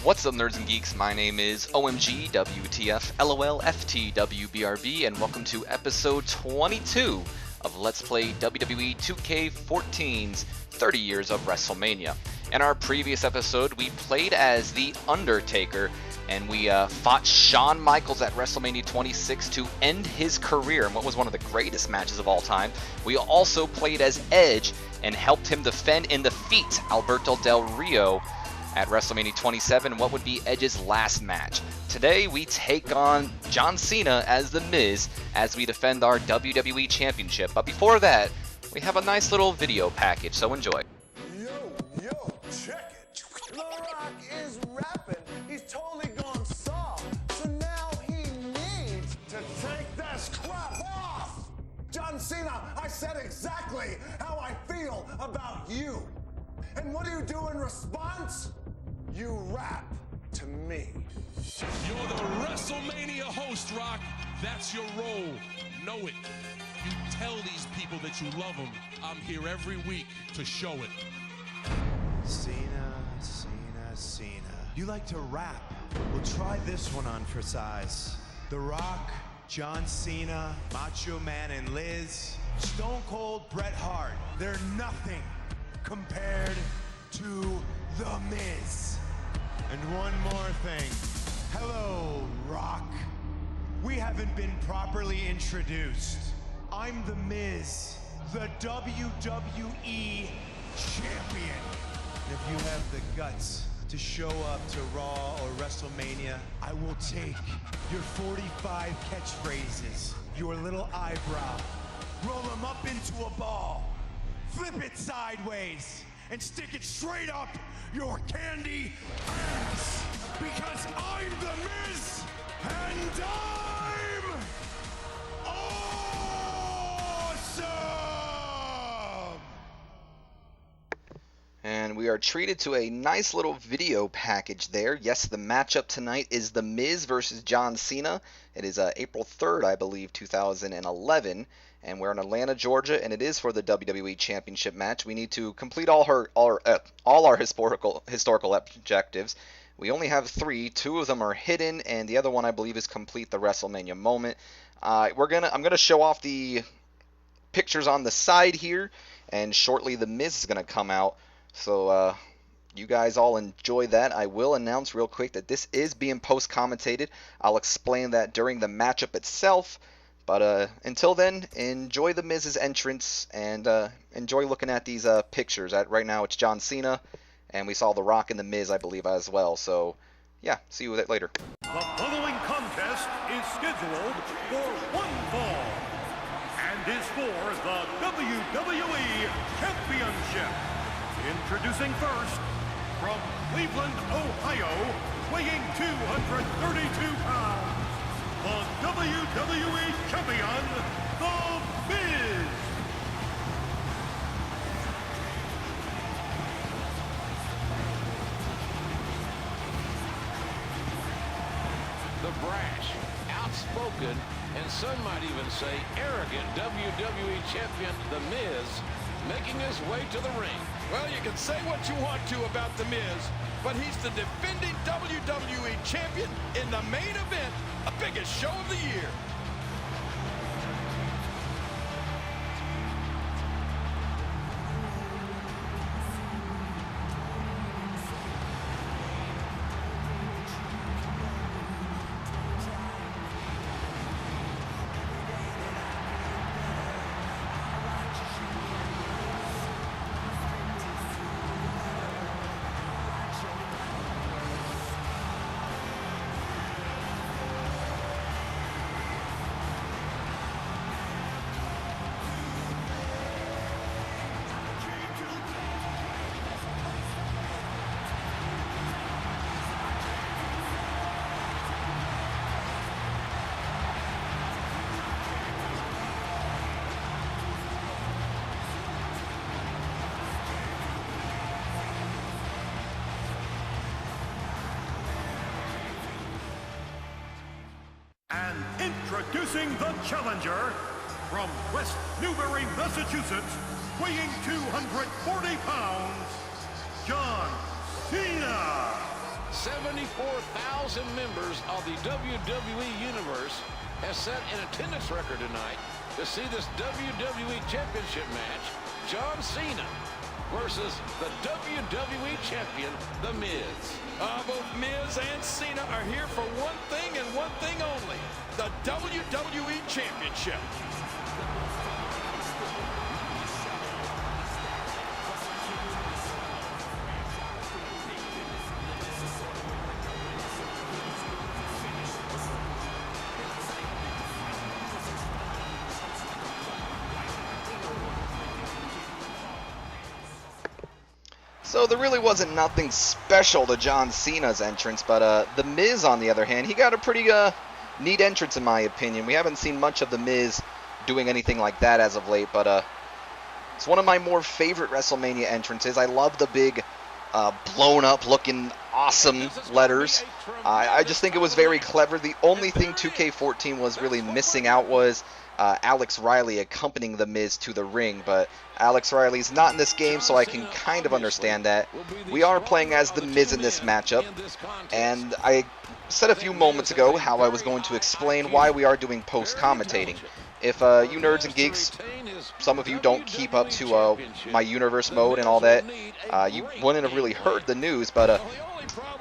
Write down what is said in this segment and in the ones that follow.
What's up, nerds and geeks? My name is OMG WTF LOL FTWBRB, and welcome to episode 22 of Let's Play WWE2K14's 30 Years of Wrestlemania. In our previous episode, we played as The Undertaker, and we fought Shawn Michaels at Wrestlemania 26 to end his career in what was one of the greatest matches of all time. We also played as Edge and helped him defend and defeat Alberto Del Rio at WrestleMania 27, what would be Edge's last match. Today we take on John Cena as The Miz as we defend our WWE Championship. But before that, we have a nice little video package, so enjoy. Yo, check it. The Rock is rapping. He's totally gone soft. So now he needs to take this crap off. John Cena, I said exactly how I feel about you. And what do you do in response? You rap to me. You're the WrestleMania host, Rock. That's your role. Know it. You tell these people that you love them. I'm here every week to show it. Cena. You like to rap? Well, try this one on for size. The Rock, John Cena, Macho Man and Liz, Stone Cold Bret Hart. They're nothing compared to The Miz. And one more thing. Hello, Rock. We haven't been properly introduced. I'm The Miz, the WWE Champion. And if you have the guts to show up to Raw or WrestleMania, I will take your 45 catchphrases, your little eyebrow, roll them up into a ball, flip it sideways, and stick it straight up your candy ass. Because I'm The Miz, and I'm awesome! And we are treated to a nice little video package there. Yes, the matchup tonight is The Miz versus John Cena. It is April 3rd, I believe, 2011. And we're in Atlanta, Georgia, and it is for the WWE Championship match. We need to complete all our historical objectives. We only have 3. 2 of them are hidden, and the other one, I believe, is complete the WrestleMania moment. I'm gonna show off the pictures on the side here, and shortly The Miz is gonna come out. So you guys all enjoy that. I will announce real quick that this is being post-commentated. I'll explain that during the matchup itself. But until then, enjoy The Miz's entrance and enjoy looking at these pictures. Right now it's John Cena, and we saw The Rock and The Miz, I believe, as well. So, yeah, see you later. The following contest is scheduled for one fall and is for the WWE Championship. Introducing first, from Cleveland, Ohio, weighing 232 pounds. The WWE Champion, The Miz. The brash, outspoken, and some might even say arrogant WWE Champion, The Miz, making his way to the ring. Well, you can say what you want to about The Miz, but he's the defending WWE Champion in the main event, the biggest show of the year. And introducing the challenger, from West Newbury, Massachusetts, weighing 240 pounds, John Cena. 74,000 members of the WWE Universe has set an attendance record tonight to see this WWE Championship match. John Cena versus the WWE Champion, The Miz. Both Miz and Cena are here for one thing and one thing only, the WWE Championship. So there really wasn't nothing special to John Cena's entrance, but The Miz, on the other hand, he got a pretty neat entrance in my opinion. We haven't seen much of The Miz doing anything like that as of late, but it's one of my more favorite WrestleMania entrances. I love the big blown up looking awesome letters. I just think it was very clever. The only thing 2K14 was really missing out was Alex Riley accompanying The Miz to the ring, but Alex Riley's not in this game, so I can kind of understand that. We are playing as The Miz in this matchup, and I said a few moments ago how I was going to explain why we are doing post-commentating. If you nerds and geeks, some of you don't keep up to my universe mode and all that, you wouldn't have really heard the news, but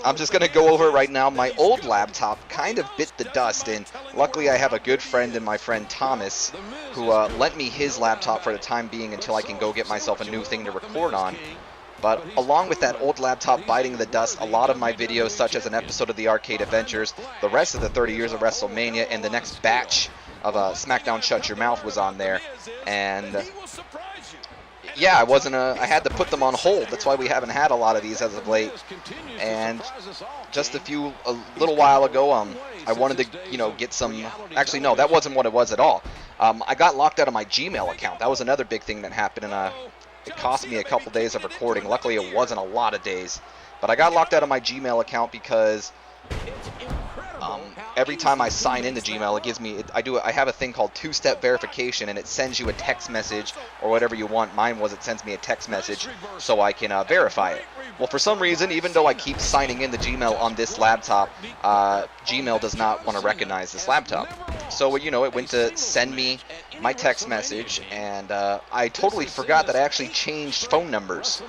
I'm just going to go over it right now. My old laptop kind of bit the dust, and luckily I have a good friend in my friend Thomas who lent me his laptop for the time being until I can go get myself a new thing to record on. But along with that old laptop biting the dust, a lot of my videos, such as an episode of the Arcade Adventures, the rest of the 30 years of WrestleMania, and the next batch of SmackDown Shut Your Mouth was on there. And yeah, I had to put them on hold. That's why we haven't had a lot of these as of late. And just a little while ago, I wanted to, get some. Actually, no, that wasn't what it was at all. I got locked out of my Gmail account. That was another big thing that happened, and it cost me a couple days of recording. Luckily, it wasn't a lot of days, but I got locked out of my Gmail account because every time I sign into Gmail, it gives me, I have a thing called two-step verification, and it sends you a text message or whatever you want. Mine was, it sends me a text message so I can verify it. Well, for some reason, even though I keep signing into Gmail on this laptop, Gmail does not want to recognize this laptop. So, it went to send me my text message, and I totally forgot that I actually changed phone numbers.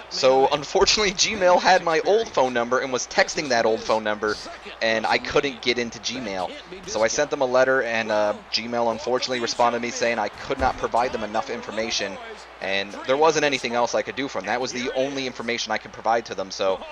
So, unfortunately, Gmail had my old phone number and was texting that old phone number, and I couldn't get into Gmail. So I sent them a letter, and Gmail unfortunately responded to me saying I could not provide them enough information, and there wasn't anything else I could do from them. That was the only information I could provide to them. So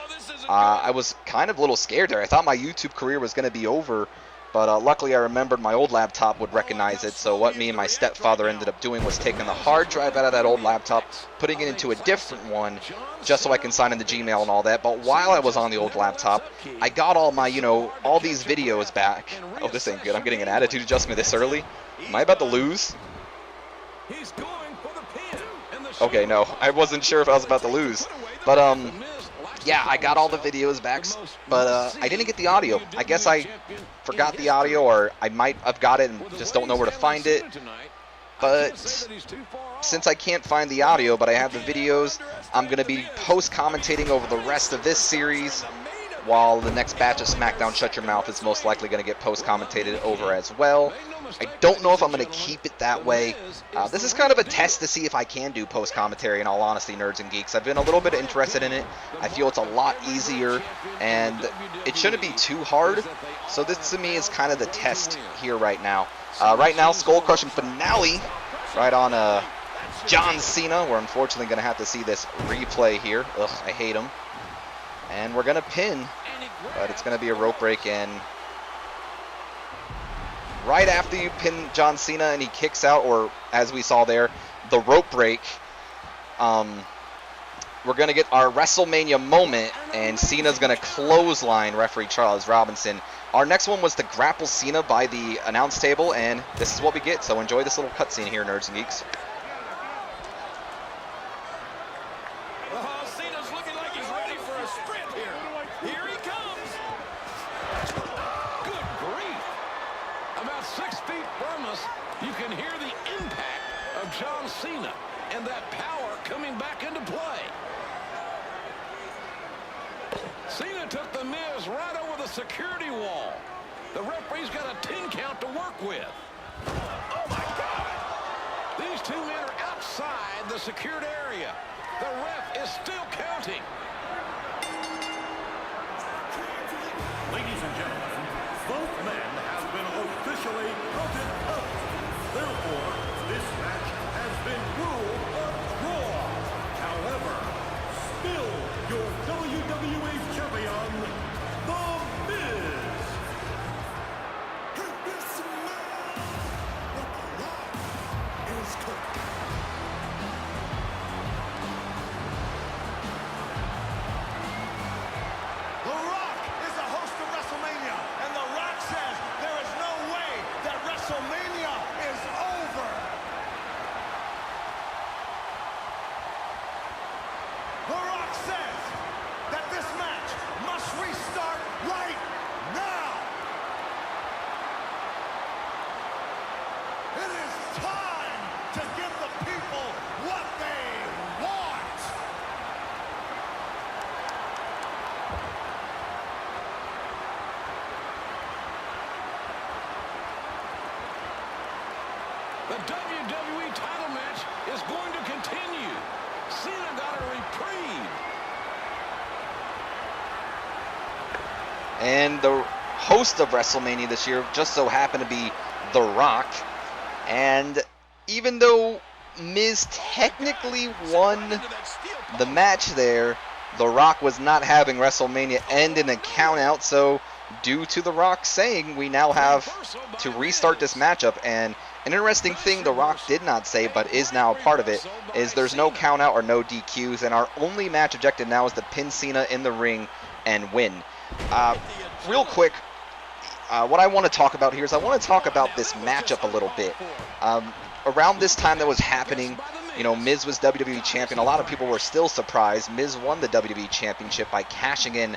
I was kind of a little scared there. I thought my YouTube career was going to be over, but luckily I remembered my old laptop would recognize it. So what me and my stepfather ended up doing was taking the hard drive out of that old laptop, putting it into a different one, just so I can sign into Gmail and all that. But while I was on the old laptop, I got all my, all these videos back. Oh, this ain't good. I'm getting an attitude adjustment this early. Am I about to lose? Okay, no. I wasn't sure if I was about to lose. But, yeah, I got all the videos back, but I didn't get the audio. I guess I forgot the audio, or I might have got it and just don't know where to find it. But since I can't find the audio, but I have the videos, I'm going to be post-commentating over the rest of this series, while the next batch of SmackDown Shut Your Mouth is most likely going to get post-commentated over as well. I don't know if I'm going to keep it that way. This is kind of a test to see if I can do post-commentary, in all honesty, nerds and geeks. I've been a little bit interested in it. I feel it's a lot easier, and it shouldn't be too hard. So this, to me, is kind of the test here right now. Right now, Skull Crushing Finale right on John Cena. We're unfortunately going to have to see this replay here. Ugh, I hate him. And we're going to pin, but it's going to be a rope break, and right after you pin John Cena and he kicks out, or as we saw there, the rope break, we're going to get our WrestleMania moment, and Cena's going to clothesline referee Charles Robinson. Our next one was to grapple Cena by the announce table, and this is what we get. So enjoy this little cutscene here, nerds and geeks. Cena's looking like he's ready for a sprint here. Here he comes. Good grief. About 6 feet from us, you can hear the impact of John Cena and that power coming back into play. Cena took The Miz right over the security wall. The referee's got a 10 count to work with. Oh, my God! These two men are outside the secured area. The ref is still counting. Ladies and gentlemen, both men have been officially counted out. Therefore, this match has been ruled a draw. However, still your WWE champion, The Miz. Is cooked. The Rock is the host of Wrestlemania, and The Rock says there is no way that Wrestlemania is over. The Rock says that this match must restart right now. It is time to give the people what they want. The WWE title match is going to continue. Cena got a reprieve. And the host of WrestleMania this year just so happened to be The Rock. And even though Miz technically won the match there, The Rock was not having WrestleMania end in a count out. So due to The Rock saying we now have to restart this matchup, and an interesting thing The Rock did not say but is now a part of it is there's no count out or no DQs, and our only match objective now is to pin Cena in the ring and win. Real quick, what I want to talk about here is I want to talk about this matchup a little bit. Around this time that was happening, you know, Miz was WWE Champion. A lot of people were still surprised. Miz won the WWE Championship by cashing in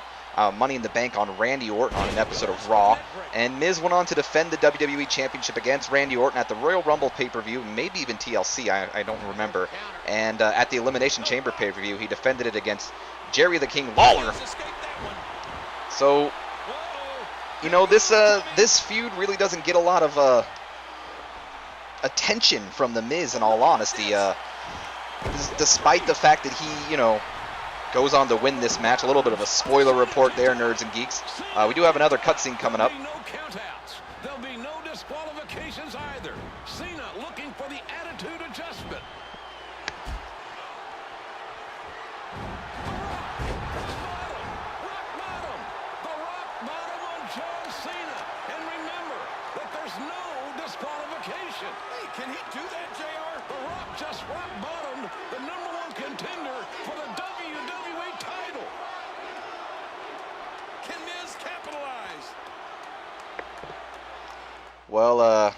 Money in the Bank on Randy Orton on an episode of Raw. And Miz went on to defend the WWE Championship against Randy Orton at the Royal Rumble pay-per-view, maybe even TLC, I don't remember. And at the Elimination Chamber pay-per-view, he defended it against Jerry the King Lawler. So, you know, this feud really doesn't get a lot of attention from The Miz, in all honesty. Despite the fact that he, you know, goes on to win this match. A little bit of a spoiler report there, nerds and geeks. We do have another cutscene coming up. No countouts. There'll be no disqualifications either. Cena looking for the attitude adjustment. Rock bottom. The rock bottom on John Cena. And remember that there's no disqualification. Hey, can he do that, JR? The Rock just rock bottomed the #1 contender for the WWE title. Can Miz capitalize? Well,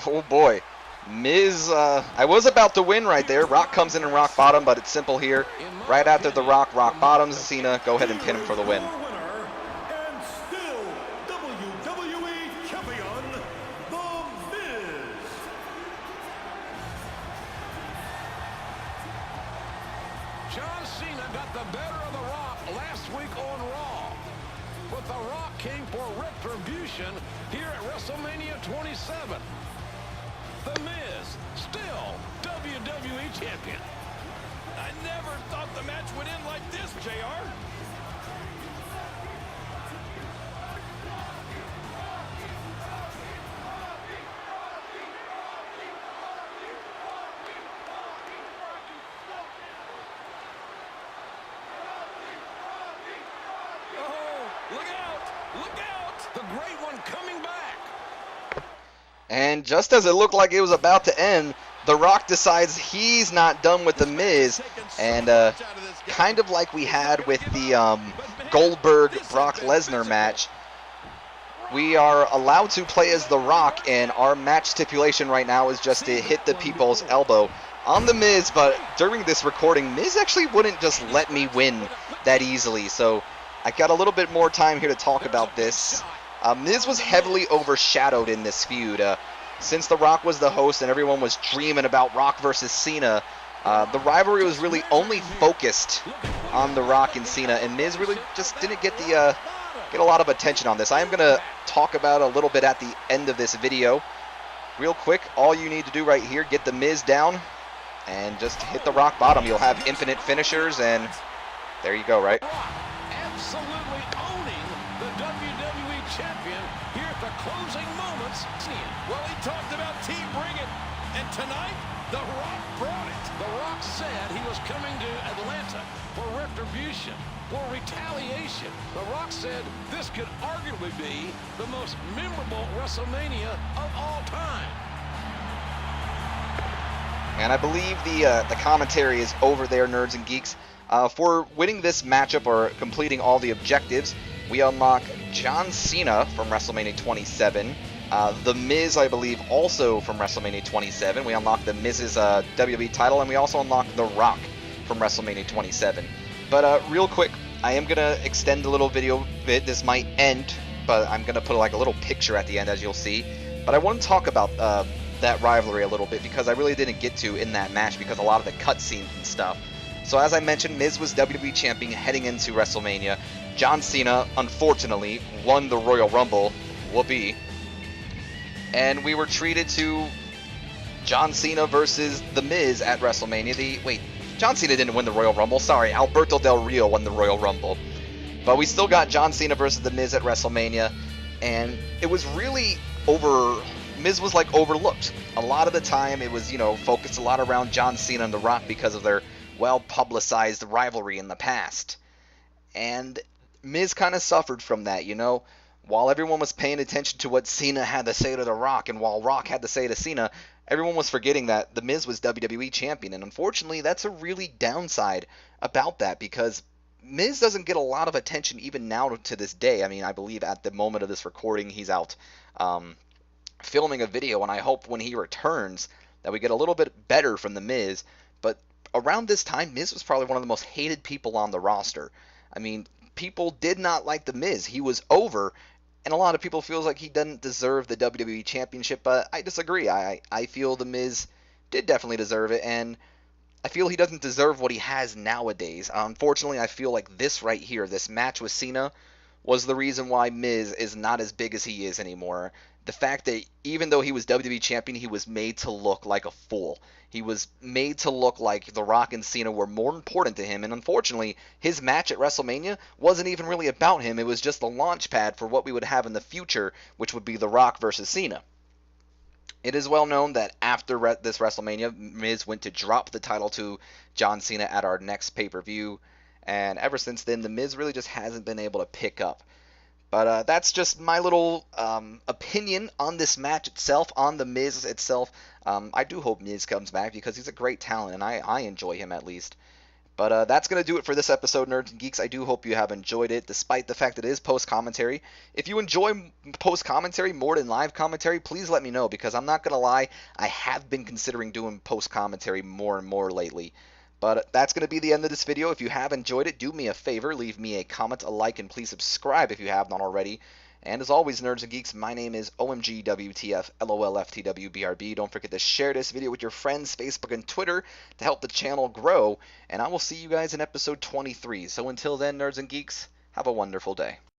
oh boy. Miz, I was about to win right there. Rock comes in and rock bottom, but it's simple here. Right after the rock bottoms, Cena, go ahead and pin him for the win. Winner and still WWE champion, The Miz. John Cena got the better of The Rock last week on Raw. But The Rock came for retribution here at WrestleMania 27. The Miz, still WWE champion. I never thought the match would end like this, JR. Look out! Look out! The great one coming back. And just as it looked like it was about to end, The Rock decides he's not done with The Miz. And kind of like we had with the Goldberg-Brock Lesnar match, we are allowed to play as The Rock, and our match stipulation right now is just to hit the people's elbow on The Miz. But during this recording, Miz actually wouldn't just let me win that easily. So I got a little bit more time here to talk about this. Miz was heavily overshadowed in this feud. Since The Rock was the host and everyone was dreaming about Rock versus Cena, the rivalry was really only focused on The Rock and Cena, and Miz really just didn't get a lot of attention on this. I am going to talk about it a little bit at the end of this video. Real quick, all you need to do right here, get the Miz down and just hit the rock bottom. You'll have infinite finishers, and there you go, right? Absolutely owning the WWE champion here at the closing moments. Well, he talked about Team Bring It, and tonight, The Rock brought it. The Rock said he was coming to Atlanta for retribution, for retaliation. The Rock said this could arguably be the most memorable WrestleMania of all time. And I believe the commentary is over there, nerds and geeks. For winning this matchup or completing all the objectives, we unlock John Cena from WrestleMania 27. The Miz, I believe, also from WrestleMania 27. We unlock the Miz's WWE title, and we also unlock The Rock from WrestleMania 27. But real quick, I am going to extend the little video bit. This might end, but I'm going to put like a little picture at the end, as you'll see. But I want to talk about that rivalry a little bit, because I really didn't get to in that match because a lot of the cutscenes and stuff. So as I mentioned, Miz was WWE Champion heading into WrestleMania. John Cena, unfortunately, won the Royal Rumble. Whoopee. And we were treated to John Cena versus The Miz at WrestleMania. John Cena didn't win the Royal Rumble. Sorry, Alberto Del Rio won the Royal Rumble. But we still got John Cena versus The Miz at WrestleMania. And it was really Miz was like overlooked. A lot of the time it was, focused a lot around John Cena and The Rock because of their well-publicized rivalry in the past. And Miz kind of suffered from that, While everyone was paying attention to what Cena had to say to The Rock, and while Rock had to say to Cena, everyone was forgetting that The Miz was WWE Champion. And unfortunately, that's a really downside about that, because Miz doesn't get a lot of attention even now to this day. I mean, I believe at the moment of this recording, he's out filming a video, and I hope when he returns that we get a little bit better from The Miz. But around this time, Miz was probably one of the most hated people on the roster. I mean, people did not like The Miz. He was over, and a lot of people feel like he doesn't deserve the WWE Championship, but I disagree. I feel The Miz did definitely deserve it, and I feel he doesn't deserve what he has nowadays. Unfortunately, I feel like this right here, this match with Cena, was the reason why Miz is not as big as he is anymore. The fact that even though he was WWE Champion, he was made to look like a fool. He was made to look like The Rock and Cena were more important to him, and unfortunately, his match at WrestleMania wasn't even really about him. It was just the launch pad for what we would have in the future, which would be The Rock versus Cena. It is well known that after this WrestleMania, Miz went to drop the title to John Cena at our next pay-per-view, and ever since then, The Miz really just hasn't been able to pick up. But that's just my little opinion on this match itself, on The Miz itself. I do hope Miz comes back because he's a great talent, and I enjoy him at least. But that's going to do it for this episode, Nerds and Geeks. I do hope you have enjoyed it, despite the fact that it is post-commentary. If you enjoy post-commentary more than live commentary, please let me know, because I'm not going to lie, I have been considering doing post-commentary more and more lately. But that's going to be the end of this video. If you have enjoyed it, do me a favor, leave me a comment, a like, and please subscribe if you have not already. And as always, Nerds and Geeks, my name is OMGWTF, LOLFTWBRB. Don't forget to share this video with your friends, Facebook, and Twitter to help the channel grow. And I will see you guys in episode 23. So until then, Nerds and Geeks, have a wonderful day.